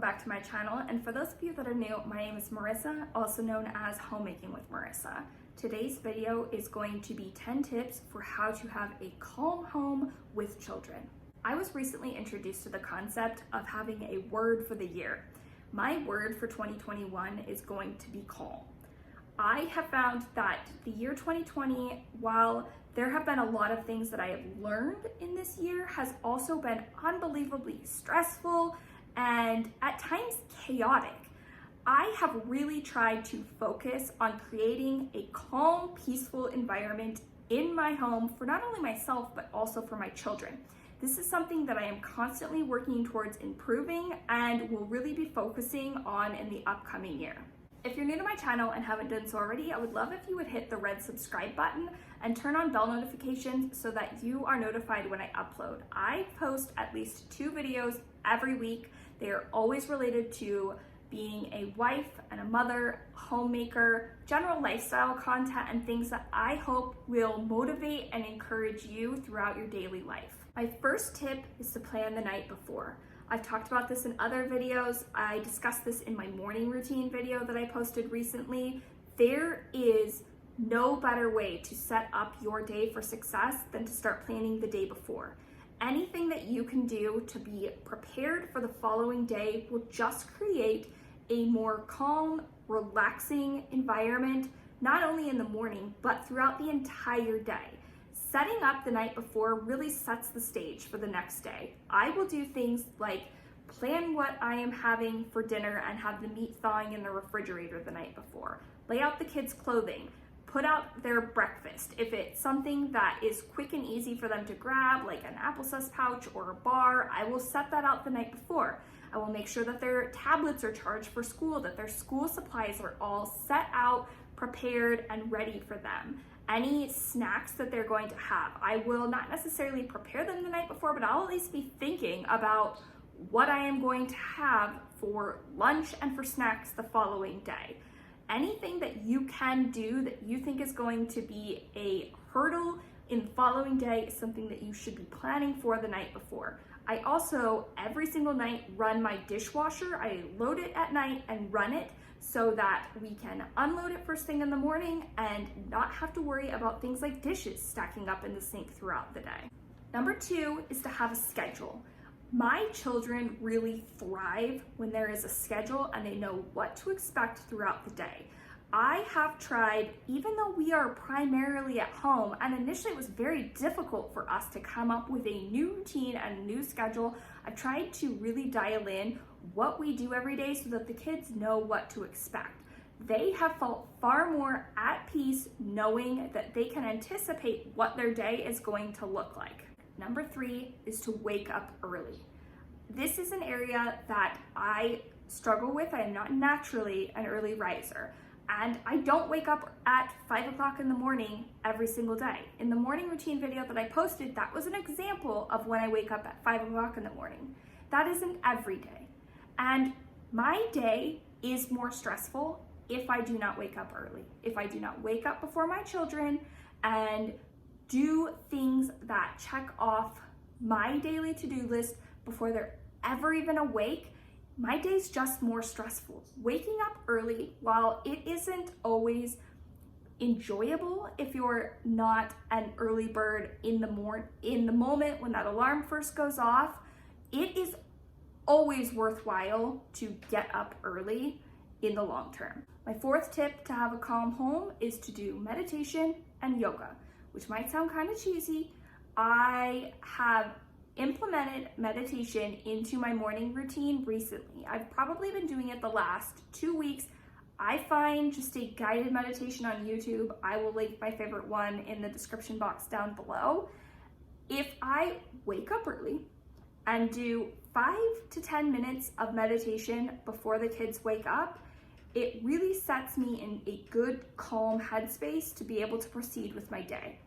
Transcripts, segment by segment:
back to my channel, and for those of you that are new, my name is Marissa, also known as Homemaking with Marissa. Today's video is going to be 10 tips for how to have a calm home with children. I was recently introduced to the concept of having a word for the year. My word for 2021 is going to be calm. I have found that the year 2020, while there have been a lot of things that I have learned in this year, has also been unbelievably stressful and at times chaotic. I have really tried to focus on creating a calm, peaceful environment in my home for not only myself, but also for my children. This is something that I am constantly working towards improving and will really be focusing on in the upcoming year. If you're new to my channel and haven't done so already, I would love if you would hit the red subscribe button and turn on bell notifications so that you are notified when I upload. I post at least 2 videos every week. They are always related to being a wife and a mother, homemaker, general lifestyle content, and things that I hope will motivate and encourage you throughout your daily life. My first tip is to plan the night before. I've talked about this in other videos. I discussed this in my morning routine video that I posted recently. There is no better way to set up your day for success than to start planning the day before. Anything that you can do to be prepared for the following day will just create a more calm, relaxing environment, not only in the morning, but throughout the entire day. Setting up the night before really sets the stage for the next day. I will do things like plan what I am having for dinner and have the meat thawing in the refrigerator the night before. Lay out the kids' clothing. Put out their breakfast. If it's something that is quick and easy for them to grab, like an applesauce pouch or a bar, I will set that out the night before. I will make sure that their tablets are charged for school, that their school supplies are all set out, prepared, and ready for them. Any snacks that they're going to have, I will not necessarily prepare them the night before, but I'll at least be thinking about what I am going to have for lunch and for snacks the following day. Anything that you can do that you think is going to be a hurdle in the following day is something that you should be planning for the night before. I also, every single night, run my dishwasher. I load it at night and run it so that we can unload it first thing in the morning and not have to worry about things like dishes stacking up in the sink throughout the day. Number 2 is to have a schedule. My children really thrive when there is a schedule and they know what to expect throughout the day. I have tried, even though we are primarily at home, and initially it was very difficult for us to come up with a new routine and a new schedule, I've tried to really dial in what we do every day so that the kids know what to expect. They have felt far more at peace knowing that they can anticipate what their day is going to look like. Number 3 is to wake up early. This is an area that I struggle with. I am not naturally an early riser, and I don't wake up at 5 o'clock in the morning every single day. In the morning routine video that I posted, that was an example of when I wake up at 5 o'clock in the morning. That isn't every day. And my day is more stressful if I do not wake up early. If I do not wake up before my children and do things that check off my daily to-do list before they're ever even awake, my day's just more stressful. Waking up early, while it isn't always enjoyable if you're not an early bird in the moment when that alarm first goes off, it is always worthwhile to get up early in the long term. My 4th tip to have a calm home is to do meditation and yoga, which might sound kind of cheesy. I have implemented meditation into my morning routine recently. I've probably been doing it the last 2 weeks. I find just a guided meditation on YouTube. I will link my favorite one in the description box down below. If I wake up early and do 5 to 10 minutes of meditation before the kids wake up, it really sets me in a good, calm headspace to be able to proceed with my day.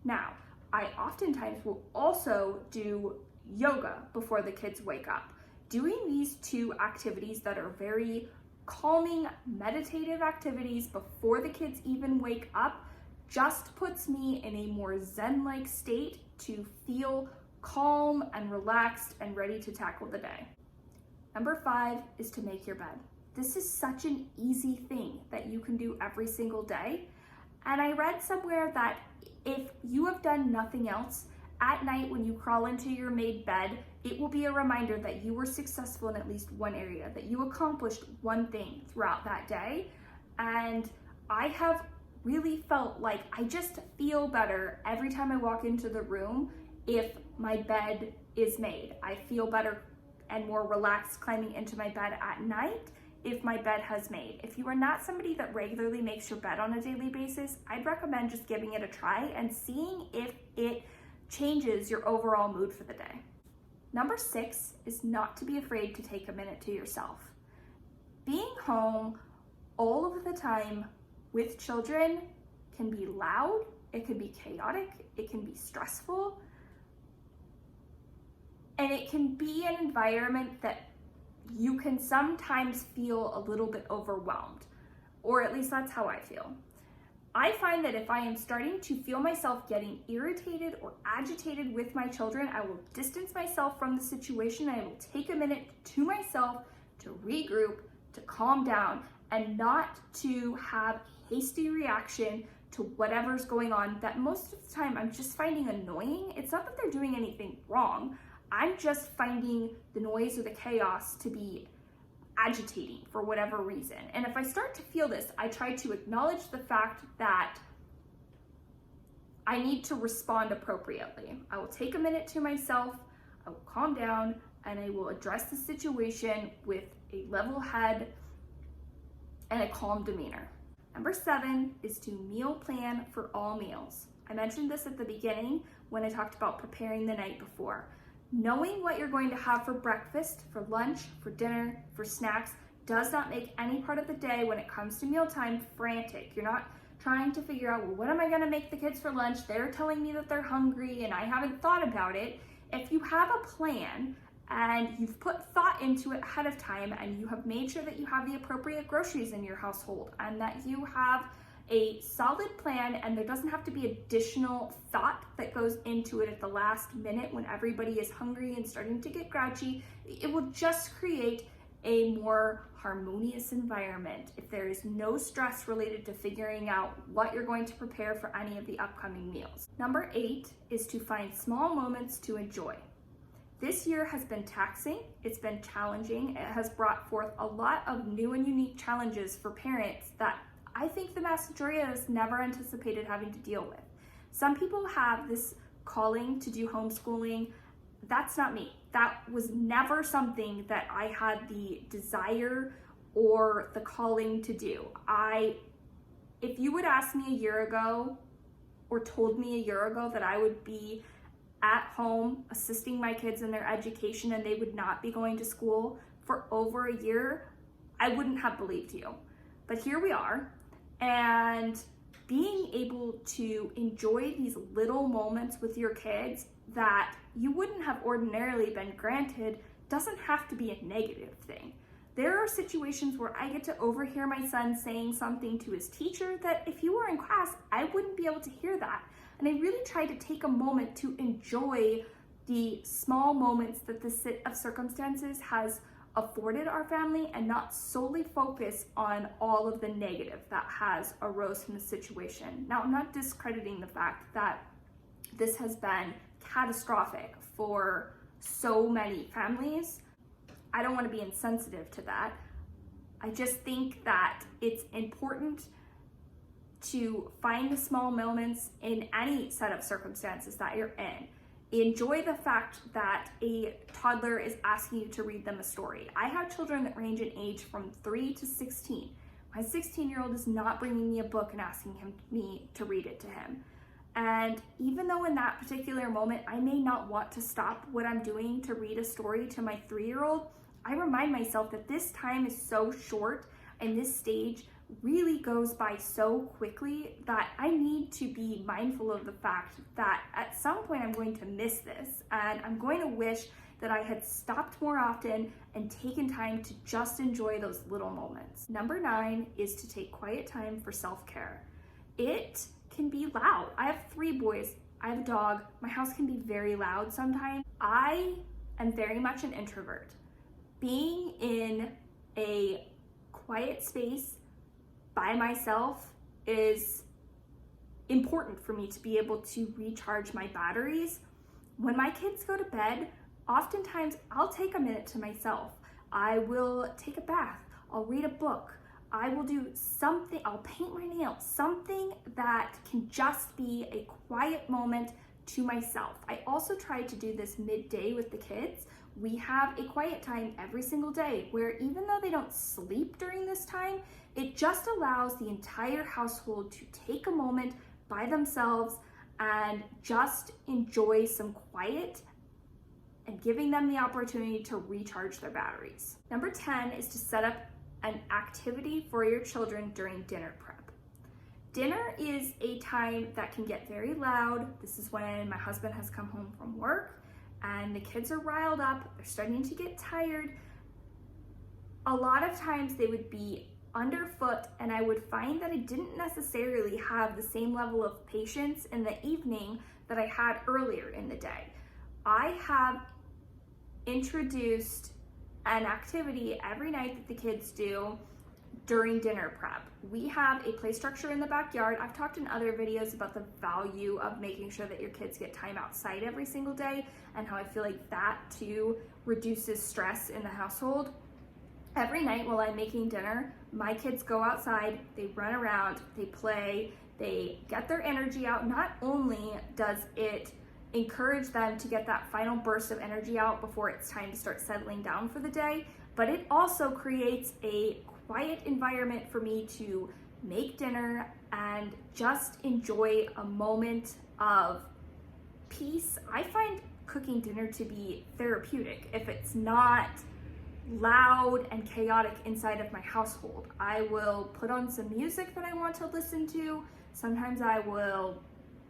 Now, I oftentimes will also do yoga before the kids wake up. Doing these 2 activities that are very calming, meditative activities before the kids even wake up just puts me in a more zen-like state to feel calm and relaxed and ready to tackle the day. Number 5 is to make your bed. This is such an easy thing that you can do every single day. And I read somewhere that if you have done nothing else, at night when you crawl into your made bed, it will be a reminder that you were successful in at least one area, that you accomplished one thing throughout that day. And I have really felt like I just feel better every time I walk into the room if my bed is made. I feel better and more relaxed climbing into my bed at night if my bed has made. If you are not somebody that regularly makes your bed on a daily basis, I'd recommend just giving it a try and seeing if it changes your overall mood for the day. Number 6 is not to be afraid to take a minute to yourself. Being home all of the time with children can be loud, it can be chaotic, it can be stressful, and it can be an environment that you can sometimes feel a little bit overwhelmed, or at least that's how I feel. I find that if I am starting to feel myself getting irritated or agitated with my children, I will distance myself from the situation. I will take a minute to myself to regroup, to calm down, and not to have a hasty reaction to whatever's going on that most of the time I'm just finding annoying. It's not that they're doing anything wrong. I'm just finding the noise or the chaos to be agitating for whatever reason. And if I start to feel this, I try to acknowledge the fact that I need to respond appropriately. I will take a minute to myself, I will calm down, and I will address the situation with a level head and a calm demeanor. Number 7 is to meal plan for all meals. I mentioned this at the beginning when I talked about preparing the night before. Knowing what you're going to have for breakfast, for lunch, for dinner, for snacks does not make any part of the day when it comes to mealtime frantic. You're not trying to figure out, well, what am I going to make the kids for lunch? They're telling me that they're hungry and I haven't thought about it. If you have a plan and you've put thought into it ahead of time and you have made sure that you have the appropriate groceries in your household and that you have a solid plan and there doesn't have to be additional thought that goes into it at the last minute when everybody is hungry and starting to get grouchy, it will just create a more harmonious environment if there is no stress related to figuring out what you're going to prepare for any of the upcoming meals. Number 8 is to find small moments to enjoy. This year has been taxing, it's been challenging, it has brought forth a lot of new and unique challenges for parents that I think the vast majority of us never anticipated having to deal with. Some people have this calling to do homeschooling. That's not me. That was never something that I had the desire or the calling to do. If you would ask me a year ago or told me a year ago that I would be at home assisting my kids in their education and they would not be going to school for over a year, I wouldn't have believed you. But here we are. And being able to enjoy these little moments with your kids that you wouldn't have ordinarily been granted doesn't have to be a negative thing. There are situations where I get to overhear my son saying something to his teacher that if you were in class, I wouldn't be able to hear that. And I really try to take a moment to enjoy the small moments that the set of circumstances has afforded our family and not solely focus on all of the negative that has arose from the situation. Now, I'm not discrediting the fact that this has been catastrophic for so many families. I don't want to be insensitive to that. I just think that it's important to find the small moments in any set of circumstances that you're in. Enjoy the fact that a toddler is asking you to read them a story. I have children that range in age from 3 to 16. My 16-year-old is not bringing me a book and asking me to read it to him. And even though in that particular moment, I may not want to stop what I'm doing to read a story to my 3-year-old, I remind myself that this time is so short and this stage really goes by so quickly that I need to be mindful of the fact that at some point I'm going to miss this and I'm going to wish that I had stopped more often and taken time to just enjoy those little moments. Number 9 is to take quiet time for self-care. It can be loud. I have 3 boys, I have a dog, my house can be very loud sometimes. I am very much an introvert. being in a quiet space by myself is important for me to be able to recharge my batteries. When my kids go to bed, oftentimes I'll take a minute to myself. I will take a bath, I'll read a book, I will do something, I'll paint my nails, something that can just be a quiet moment to myself. I also try to do this midday with the kids. We have a quiet time every single day where even though they don't sleep during this time, it just allows the entire household to take a moment by themselves and just enjoy some quiet and giving them the opportunity to recharge their batteries. Number 10 is to set up an activity for your children during dinner prep. Dinner is a time that can get very loud. This is when my husband has come home from work and the kids are riled up, they're starting to get tired. A lot of times they would be underfoot, and I would find that I didn't necessarily have the same level of patience in the evening that I had earlier in the day. I have introduced an activity every night that the kids do during dinner prep. We have a play structure in the backyard. I've talked in other videos about the value of making sure that your kids get time outside every single day and how I feel like that too reduces stress in the household. Every night while I'm making dinner, my kids go outside, they run around, they play, they get their energy out. Not only does it encourage them to get that final burst of energy out before it's time to start settling down for the day, but it also creates a quiet environment for me to make dinner and just enjoy a moment of peace. I find cooking dinner to be therapeutic if it's not loud and chaotic inside of my household. I will put on some music that I want to listen to. Sometimes I will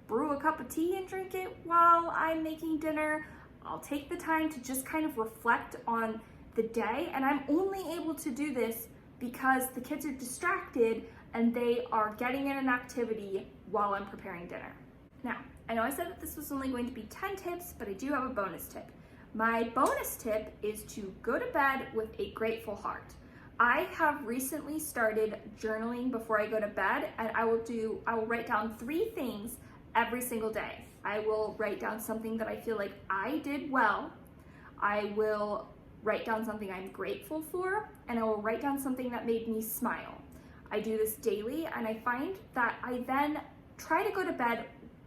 brew a cup of tea and drink it while I'm making dinner. I'll take the time to just kind of reflect on the day, and I'm only able to do this because the kids are distracted and they are getting in an activity while I'm preparing dinner. Now, I know I said that this was only going to be 10 tips, but I do have a bonus tip. My bonus tip is to go to bed with a grateful heart. I have recently started journaling before I go to bed, and I will write down 3 things every single day. I will write down something that I feel like I did well. I will write down something I'm grateful for, and I will write down something that made me smile. I do this daily, and I find that I then try to go to bed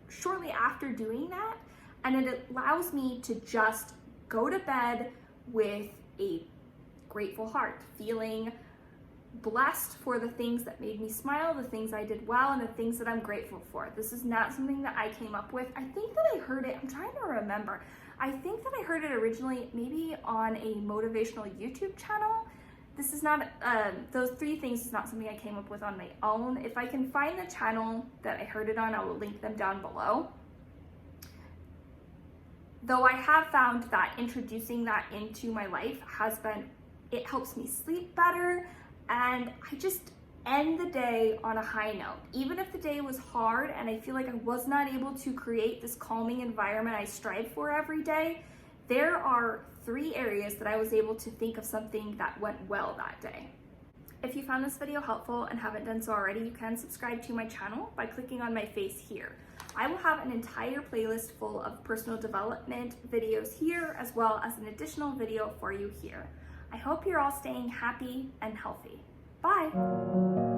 shortly after doing that, and it allows me to just go to bed with a grateful heart, feeling blessed for the things that made me smile, the things I did well, and the things that I'm grateful for. This is not something that I came up with. I think that I heard it, I'm trying to remember. I think that I heard it originally maybe on a motivational YouTube channel. This is not, those 3 things is not something I came up with on my own. If I can find the channel that I heard it on, I will link them down below. Though I have found that introducing that into my life it helps me sleep better, and I just end the day on a high note. Even if the day was hard and I feel like I was not able to create this calming environment I strive for every day, there are 3 areas that I was able to think of something that went well that day. If you found this video helpful and haven't done so already, you can subscribe to my channel by clicking on my face here. I will have an entire playlist full of personal development videos here, as well as an additional video for you here. I hope you're all staying happy and healthy. Bye!